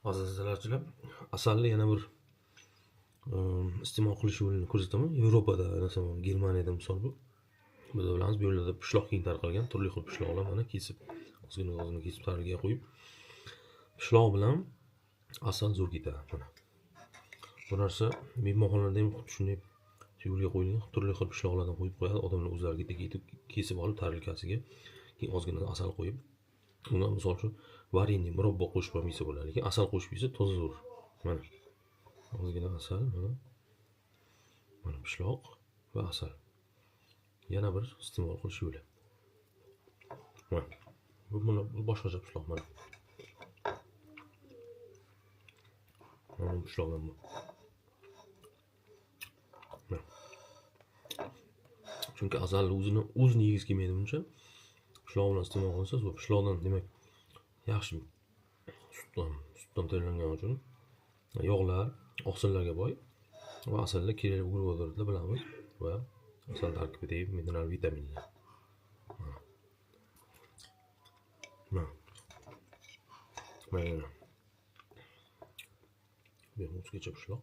Azizlarchilar, asalni yana bir iste'mol qilish yo'lini ko'rsataman. Yevropada, masalan, Germaniyada misol bu. Biz bilamiz, bu yerlarda pishloq keng tarqalgan, turli xil pishloqlar mana kesib, ozgina kesib tariga qo'yib, pishloq bilan asal zo'r ketadi mana. Bu narsa mehmonxonalarda ham xuddi shunday yo'lga qo'yilgan, turli xil pishloqlardan qo'yib qo'yadi. Odamlar o'zlari kesib olib tarelkasiga keyin ozgina asal qo'yib, unga misol uchun varenье, murabbo qo'shib ham yesa bo'ladi. Lekin asal qo'shib yesa toza zo'r. Mana. Ozgina asal, mana pishloq va asal. Yana bir iste'mol qilish yo'li. Mana. Bu boshqacha pishloq mana. Mana pishloqdan bu. Chunki asalni o'zini yegiz kelmaydi buncha. Pishloq bilan iste'mol qilinsa, bu pishloqdan demak yaxshi sutdan tayyorlangan uchun yog'lar, oqsillarga boy va asalda kerakli uglevodorodlar bilamiz va asal tarkibidagi mineral vitaminlar. Mana. Bu o'zgacha pishloq.